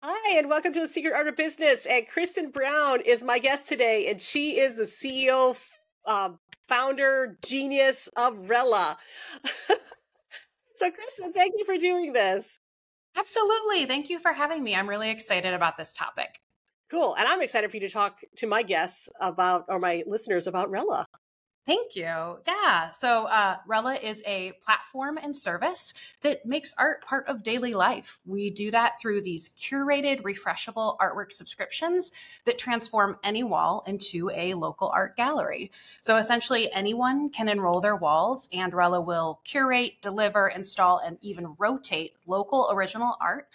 Hi, and welcome to the Secret Art of Business. And Kristen Brown is my guest today, and she is the CEO, founder, genius of Rella. So, Kristen, thank you for doing this. Absolutely. Thank you for having me. I'm really excited about this topic. Cool. And I'm excited for you to talk to my guests about, or my listeners about Rella. Thank you. Yeah. So, Rella is a platform and service that makes art part of daily life. We do that through these curated, refreshable artwork subscriptions that transform any wall into a local art gallery. So, essentially, anyone can enroll their walls, and Rella will curate, deliver, install, and even rotate local original art.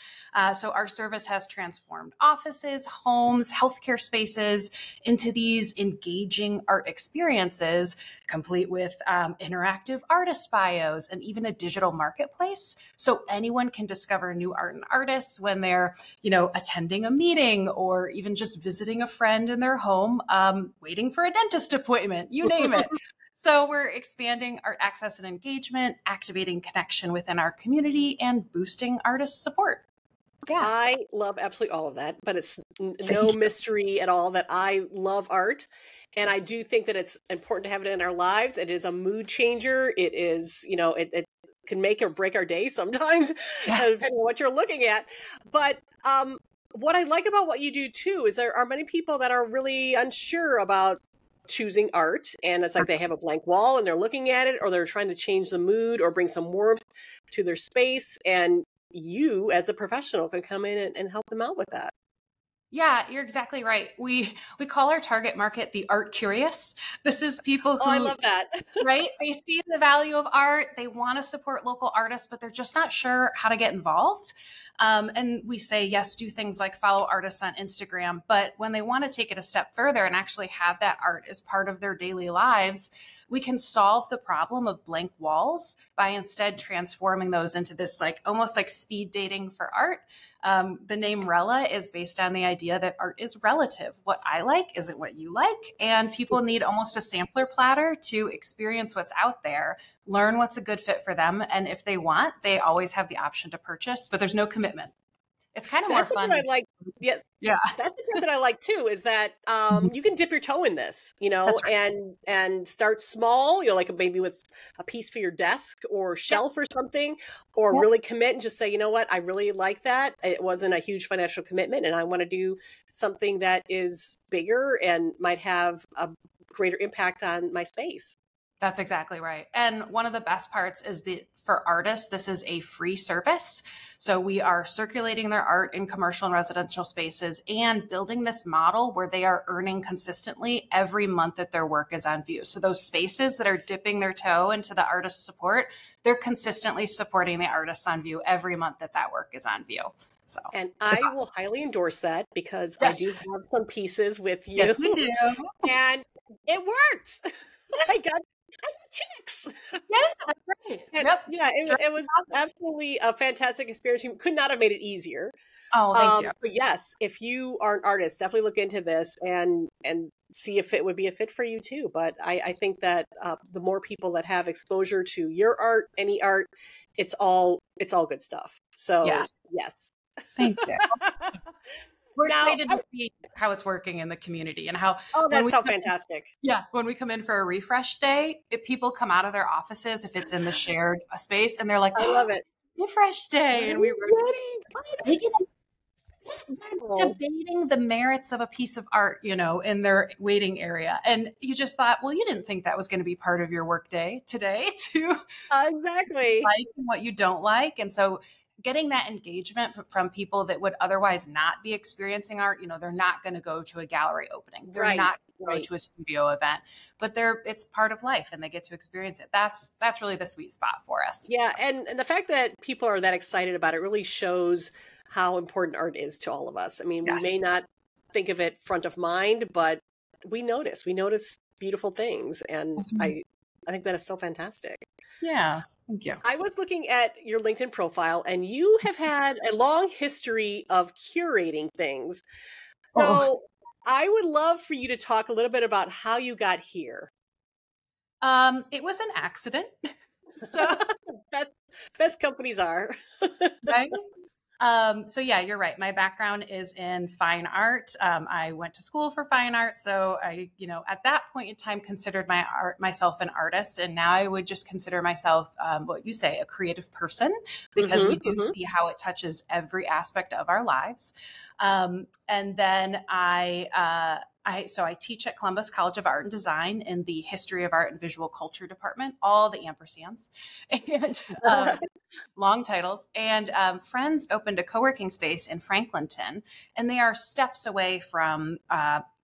So, our service has transformed offices, homes, healthcare spaces into these engaging art experiences complete with interactive artist bios and even a digital marketplace. So anyone can discover new art and artists when they're, attending a meeting or even just visiting a friend in their home, waiting for a dentist appointment, you name it. So we're expanding art access and engagement, activating connection within our community, and boosting artist support. Yeah. I love absolutely all of that, but it's no mystery at all that I love art. And I do think that it's important to have it in our lives. It is a mood changer. It is, it can make or break our day sometimes, Yes. depending on what you're looking at. But what I like about what you do too is there are many people that are really unsure about choosing art, and it's like they have a blank wall and they're looking at it, or they're trying to change the mood or bring some warmth to their space. And you as a professional can come in and help them out with that. Yeah, you're exactly right. We call our target market the art curious. This is people Oh, I who, love that. right? They see the value of art. They want to support local artists, but they're just not sure how to get involved. And we say, yes, do things like follow artists on Instagram. But when they want to take it a step further and actually have that art as part of their daily lives, we can solve the problem of blank walls by instead transforming those into this almost like speed dating for art. The name Rella is based on the idea that art is relative. What I like isn't what you like. And people need almost a sampler platter to experience what's out there, learn what's a good fit for them. And if they want, they always have the option to purchase, but there's no commitment. It's kind of more That's the fun. part I like. Yeah, Yeah. that's the part that I like too. Is that you can dip your toe in this, That's right. and start small. Like maybe with a piece for your desk or Yep. shelf or something, or Yep. really commit and just say, you know what, I really like that. It wasn't a huge financial commitment, and I want to do something that is bigger and might have a greater impact on my space. That's exactly right. And one of the best parts is for artists, this is a free service. So we are circulating their art in commercial and residential spaces and building this model where they are earning consistently every month that their work is on view. So those spaces that are dipping their toe into the artist support, they're consistently supporting the artists on view every month that work is on view. So And it's I will awesome. highly endorse that because I Yes. do have some pieces with you, Yes, we do. and it worked. I got checks. Yeah, that's right. And Yep. yeah, Sure. it was Awesome. absolutely a fantastic experience. You could not have made it easier. Oh, thank you. So yes, if you are an artist, definitely look into this and see if it would be a fit for you too. But I think that the more people that have exposure to your art, any art, it's all good stuff. So Yes. yes. Thank you. We're Now, excited to see how it's working in the community and how oh, when that's we so come in, fantastic. yeah, when we come in for a refresh day, if people come out of their offices, if it's in the shared space, and they're like, I love it. refresh day, and we were That's taking incredible. debating the merits of a piece of art, in their waiting area. And you just thought, well, you didn't think that was going to be part of your workday today to Exactly. like and what you don't like. And so getting that engagement from people that would otherwise not be experiencing art, they're not going to go to a gallery opening. They're Right. not going to Right. go to a studio event, but it's part of life and they get to experience it. That's really the sweet spot for us. Yeah, and the fact that people are that excited about it really shows how important art is to all of us. I mean, we may Yes. not think of it front of mind, but we notice. We notice beautiful things, and That's right. I think that is so fantastic. Yeah. Thank you. I was looking at your LinkedIn profile, and you have had a long history of curating things. Oh, So I would love for you to talk a little bit about how you got here. it was an accident. So, best, best companies are. right. So yeah, you're right. My background is in fine art. I went to school for fine art. So I, at that point in time, considered myself an artist. And now I would just consider myself, what you say, a creative person, because we do see how it touches every aspect of our lives. And then so I teach at Columbus College of Art and Design in the History of Art and Visual Culture department, all the ampersands and long titles. And friends opened a co-working space in Franklinton, and they are steps away from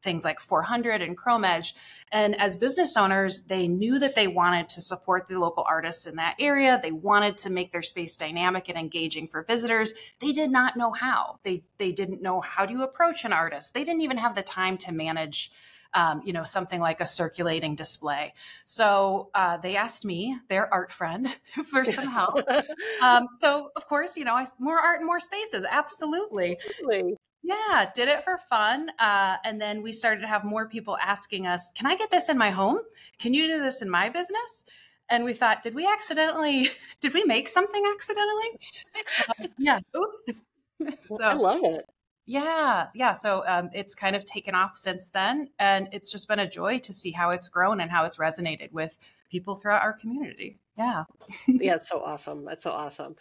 things like 400 and Chrome Edge. And as business owners, they knew that they wanted to support the local artists in that area. They wanted to make their space dynamic and engaging for visitors. They did not know how. They didn't know how to approach an artist. They didn't even have the time to manage something like a circulating display. So they asked me, their art friend, for some help. So of course, more art and more spaces. Absolutely. Absolutely. Yeah, did it for fun. And then we started to have more people asking us, can I get this in my home? Can you do this in my business? And we thought, did we make something accidentally? Yeah. Oops. So, I love it. Yeah. Yeah. So it's kind of taken off since then. And it's just been a joy to see how it's grown and how it's resonated with people throughout our community. Yeah. Yeah, it's so awesome. That's so awesome.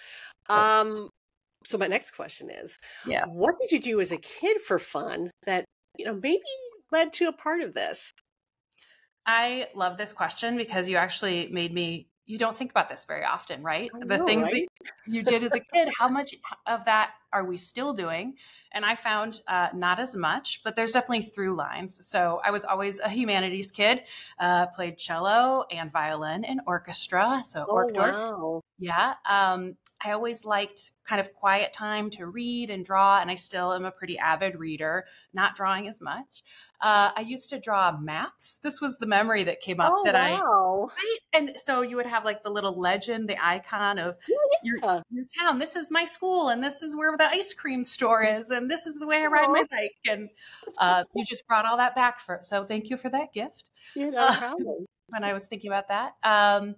So my next question is, what did you do as a kid for fun that, maybe led to a part of this? I love this question because you actually made me, you don't think about this very often, right? I The know, things right? that you did as a kid, how much of that are we still doing? And I found not as much, but there's definitely through lines. So I was always a humanities kid, played cello and violin and orchestra. So Wow. Yeah. I always liked kind of quiet time to read and draw, and I still am a pretty avid reader, not drawing as much. I used to draw maps. This was the memory that came up Wow. right? And so you would have like the little legend, the icon of your town. This is my school, and this is where the ice cream store is, and this is the way I ride my bike. And you just brought all that back so thank you for that gift. Yeah, no problem. When I was thinking about that.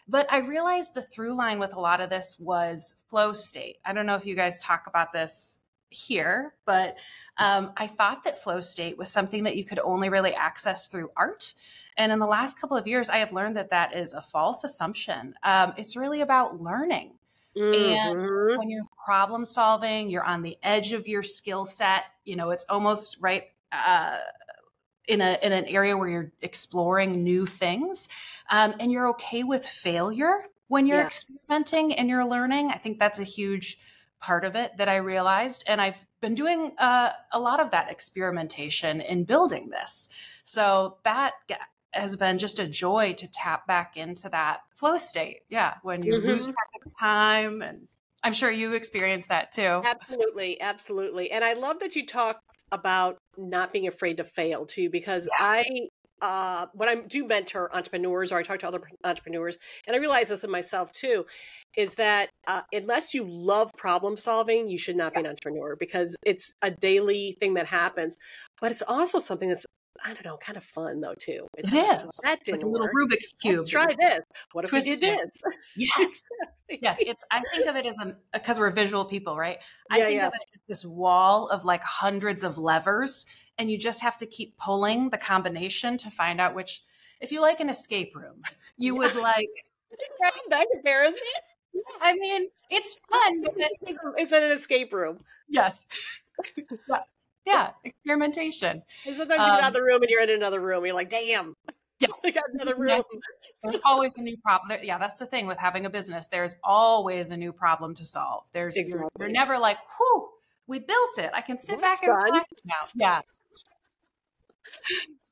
But I realized the through line with a lot of this was flow state. I don't know if you guys talk about this here, but I thought that flow state was something that you could only really access through art. And in the last couple of years, I have learned that that is a false assumption. It's really about learning. And when you're problem solving, you're on the edge of your skill set. It's almost right in an area where you're exploring new things, and you're okay with failure when you're experimenting and you're learning. I think that's a huge part of it that I realized. And I've been doing a lot of that experimentation in building this. So that has been just a joy to tap back into that flow state. Yeah. When you lose track of time, and I'm sure you experienced that too. Absolutely. Absolutely. And I love that you talked about not being afraid to fail too, because when I do mentor entrepreneurs, or I talk to other entrepreneurs, and I realize this in myself too, is that unless you love problem solving, you should not be an entrepreneur, because it's a daily thing that happens. But it's also something that's, I don't know, kind of fun though too. It is. That didn't like a little work. Rubik's Cube. Let's try this. What if we did this? Yes. Yes. I think of it as because we're visual people, right? I think of it as this wall of like hundreds of levers, and you just have to keep pulling the combination to find out which, if you like an escape room, you would like that comparison. I mean, it's fun, but it's an escape room. Yes. Yeah, experimentation. And sometimes you get out of the room and you're in another room. You're like, damn, I got another room. There's always a new problem. Yeah, that's the thing with having a business. There's always a new problem to solve. You're never like, whew, we built it. I can sit back and relax now. Yeah.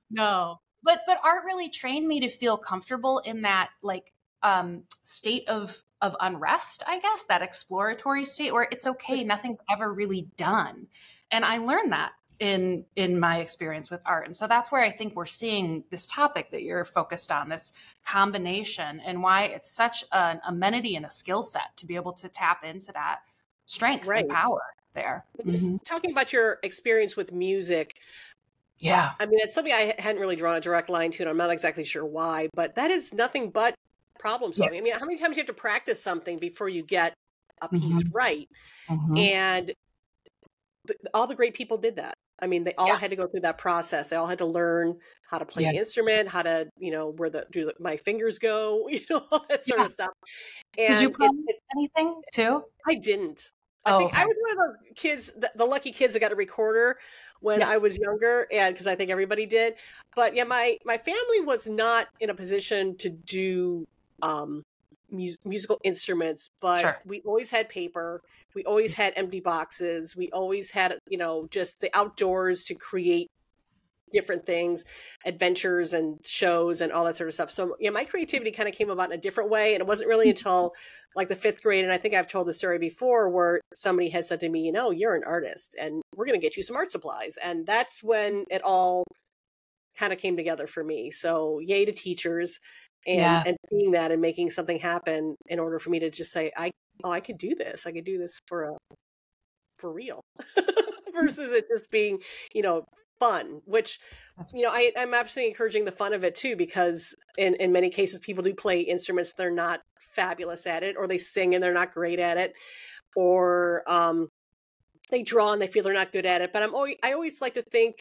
No. But art really trained me to feel comfortable in that like state of unrest, I guess, that exploratory state where it's okay. Nothing's ever really done. And I learned that in my experience with art. And so that's where I think we're seeing this topic that you're focused on, this combination, and why it's such an amenity and a skill set to be able to tap into that strength and power there. Talking about your experience with music. Yeah. I mean, it's something I hadn't really drawn a direct line to, and I'm not exactly sure why, but that is nothing but problem solving. Yes. I mean, how many times do you have to practice something before you get a piece right. And all the great people did that. I mean, they all had to go through that process. They all had to learn how to play the instrument, how to, where my fingers go, all that sort of stuff. Did you And play anything too? I didn't. I Oh, think I okay. was one of those kids, the lucky kids that got a recorder when I was younger, and because I think everybody did. But yeah, my family was not in a position to do musical instruments, but Sure. we always had paper. We always had empty boxes. We always had, just the outdoors to create different things, adventures and shows and all that sort of stuff. So yeah, my creativity kind of came about in a different way. And it wasn't really until like the 5th grade. And I think I've told the story before where somebody had said to me, you're an artist and we're going to get you some art supplies. And that's when it all kind of came together for me. So yay to teachers and seeing that and making something happen in order for me to just say, I could do this. I could do this for real versus it just being, fun, which, I'm absolutely encouraging the fun of it too, because in many cases, people do play instruments. They're not fabulous at it, or they sing and they're not great at it, or they draw and they feel they're not good at it. But I always like to think,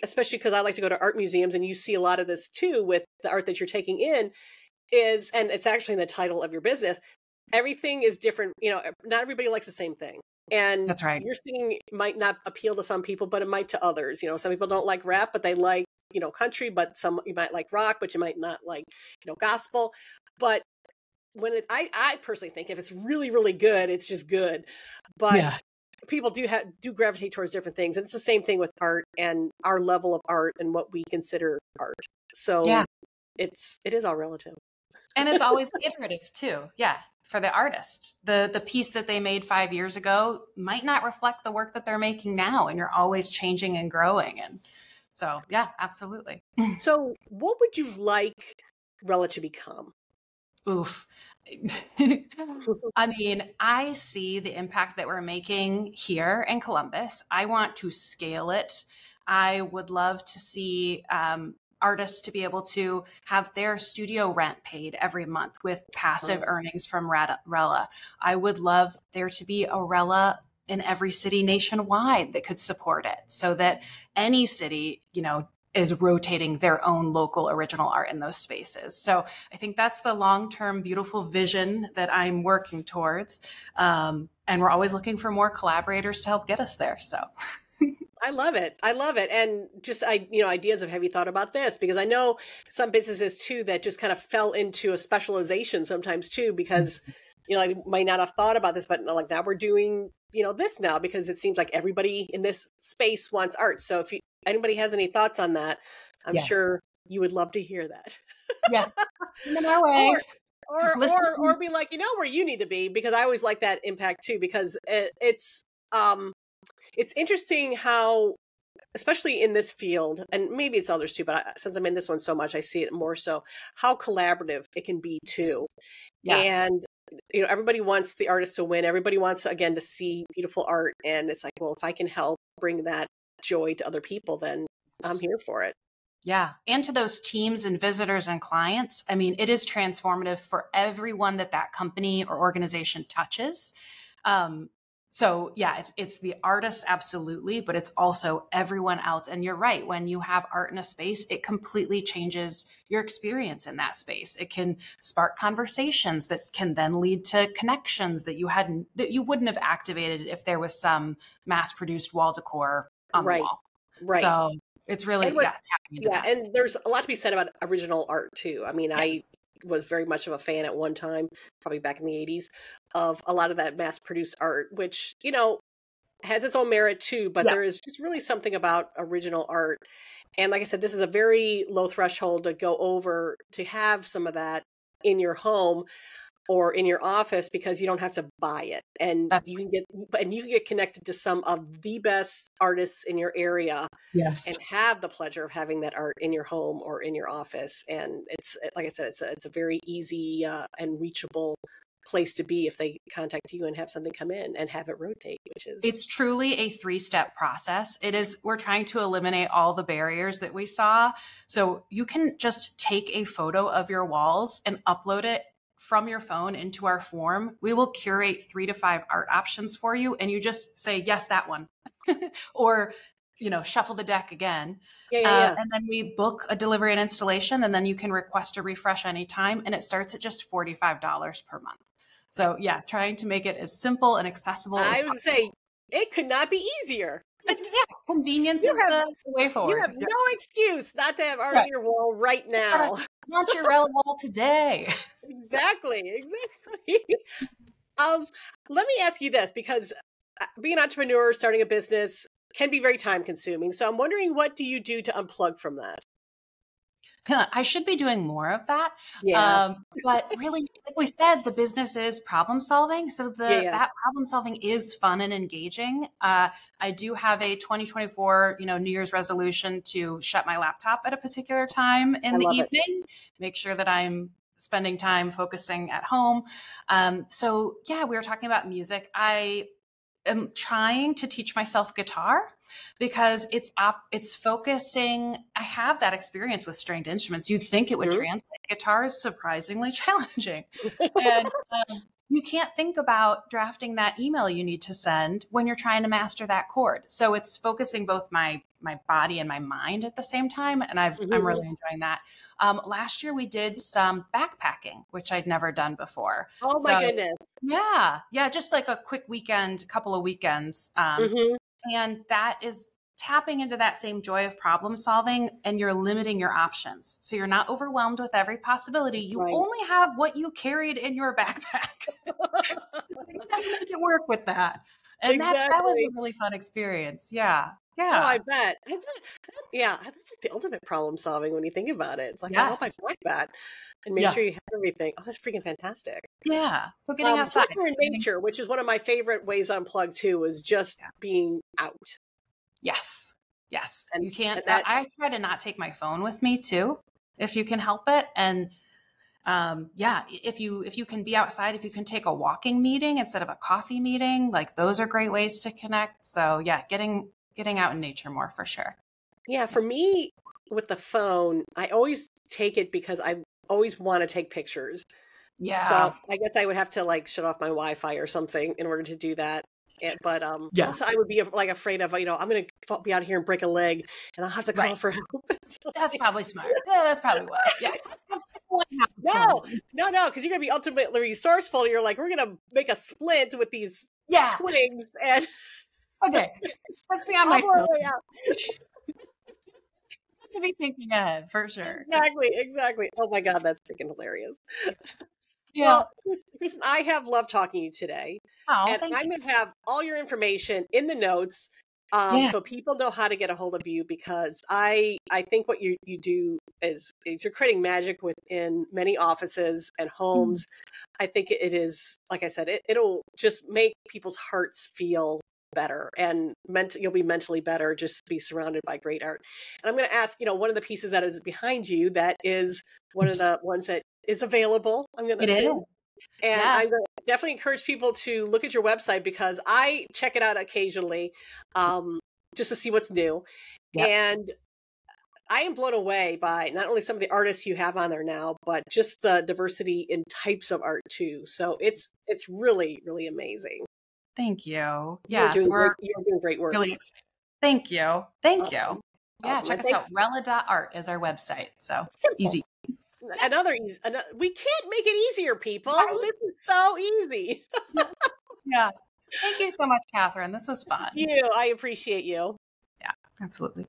especially because I like to go to art museums, and you see a lot of this too with the art that you're taking in, and it's actually in the title of your business, everything is different. Not everybody likes the same thing. And That's right. Your singing might not appeal to some people, but it might to others. Some people don't like rap, but they like, country, but you might like rock, but you might not like, gospel. But when I personally think if it's really, really good, it's just good. But people do gravitate towards different things. And it's the same thing with art and our level of art and what we consider art. So it is all relative. And it's always iterative too. Yeah. For the artist, the piece that they made 5 years ago might not reflect the work that they're making now. And you're always changing and growing. And so, yeah, absolutely. So what would you like Rella to become? Oof. I mean, I see the impact that we're making here in Columbus. I want to scale it. I would love to see artists to be able to have their studio rent paid every month with passive earnings from Rella. I would love there to be a Rella in every city nationwide that could support it, so that any city, is rotating their own local original art in those spaces. So I think that's the long-term beautiful vision that I'm working towards. And we're always looking for more collaborators to help get us there. So I love it. I love it. And just, ideas of, have you thought about this? Because I know some businesses too, that just kind of fell into a specialization sometimes too, because, I might not have thought about this, but like now we're doing, this now, because it seems like everybody in this space wants art. So if anybody has any thoughts on that, I'm sure you would love to hear that. Yes. In our way. Or be like, where you need to be, because I always like that impact too, because it's interesting how, especially in this field, and maybe it's others too, but since I'm in this one so much, I see it more so, how collaborative it can be too. Yes. And, everybody wants the artist to win. Everybody wants, again, to see beautiful art. And it's like, well, if I can help bring that joy to other people, then I'm here for it. Yeah. And to those teams and visitors and clients, I mean, it is transformative for everyone that company or organization touches. So yeah, it's the artists, absolutely, but it's also everyone else. And you're right. When you have art in a space, it completely changes your experience in that space. It can spark conversations that can then lead to connections that you wouldn't have activated if there was some mass produced wall decor on the wall. Right. So it's really, tapping into that. And there's a lot to be said about original art too. I mean, yes. I was very much of a fan at one time, probably back in the 80s, of a lot of that mass produced art, which, has its own merit too, but there is just really something about original art. And like I said, this is a very low threshold to go over to have some of that in your home or in your office, because you don't have to buy it, and you can get connected to some of the best artists in your area, and have the pleasure of having that art in your home or in your office. And it's, like I said, it's a very easy and reachable place to be if they contact you and have something come in and have it rotate, it's truly a 3-step process. We're trying to eliminate all the barriers that we saw. So you can just take a photo of your walls and upload it from your phone into our form, we will curate 3 to 5 art options for you. And you just say, yes, that one, or, shuffle the deck again. Yeah. And then we book a delivery and installation, and then you can request a refresh anytime. And it starts at just $45 per month. So yeah, trying to make it as simple and accessible as I was say it could not be easier. yeah, convenience is the way forward. You have no excuse not to have art Right. on your wall right now. Launch your Rella wall today. Exactly. Let me ask you this, because being an entrepreneur, starting a business can be very time consuming. So I'm wondering, what do you do to unplug from that? I should be doing more of that. Yeah. But really, like we said, the business is problem solving. So that problem solving is fun and engaging. I do have a 2024, New Year's resolution to shut my laptop at a particular time in the evening, make sure that I'm spending time focusing at home. So yeah, we were talking about music. I am trying to teach myself guitar because it's focusing. I have that experience with stringed instruments. You'd think it would translate. Guitar is surprisingly challenging. And you can't think about drafting that email you need to send when you're trying to master that chord. So it's focusing both my body and my mind at the same time. And I'm really enjoying that. Last year we did some backpacking, which I'd never done before. Oh my goodness. Yeah. Yeah. Just like a quick weekend, couple of weekends. And that is tapping into that same joy of problem solving, and you're limiting your options. So you're not overwhelmed with every possibility. You only have what you carried in your backpack. You have to make it work with that. And that was a really fun experience. Yeah. Yeah. Oh, I bet. Yeah. That's like the ultimate problem solving when you think about it. It's like, I hope I like that. And make sure you have everything. Oh, that's freaking fantastic. Yeah. So getting outside. In nature, which is one of my favorite ways to unplug too, is just being out. Yes. Yes. And you can't, I try to not take my phone with me too, if you can help it. And if you can be outside, if you can take a walking meeting instead of a coffee meeting, like those are great ways to connect. So yeah, getting out in nature more for sure. Yeah. For me with the phone, I always take it because I always want to take pictures. Yeah. So I guess I would have to shut off my Wi-Fi or something in order to do that. But also I would be afraid of, I'm going to be out here and break a leg and I'll have to call for help. That's probably smart. Yeah, that's probably wise. Yeah. No, because you're going to be ultimately resourceful. You're like, we're going to make a splint with these twigs and okay, let's be on myself. To be thinking ahead for sure. Exactly. Oh my God, that's freaking hilarious. Yeah. Well, Kristen, I have loved talking to you today. And I'm going to have all your information in the notes so people know how to get a hold of you, because I think what you do is you're creating magic within many offices and homes. I think it is, like I said, it'll just make people's hearts feel better, and you'll be mentally better just to be surrounded by great art. And I'm going to ask, one of the pieces that is behind you, that is one of the ones that is available, I'm going to assume. And I'm going to definitely encourage people to look at your website, because I check it out occasionally just to see what's new. And I am blown away by not only some of the artists you have on there now, but just the diversity in types of art too. So it's really, really amazing. Thank you. Yes, you're doing great work. Really excited. Thank you. Thank you. Awesome. Yeah, check us out. Rella.art is our website. So easy. Another we can't make it easier, people. This is so easy. Yeah. Thank you so much, Catherine. This was fun. I appreciate you. Yeah, absolutely.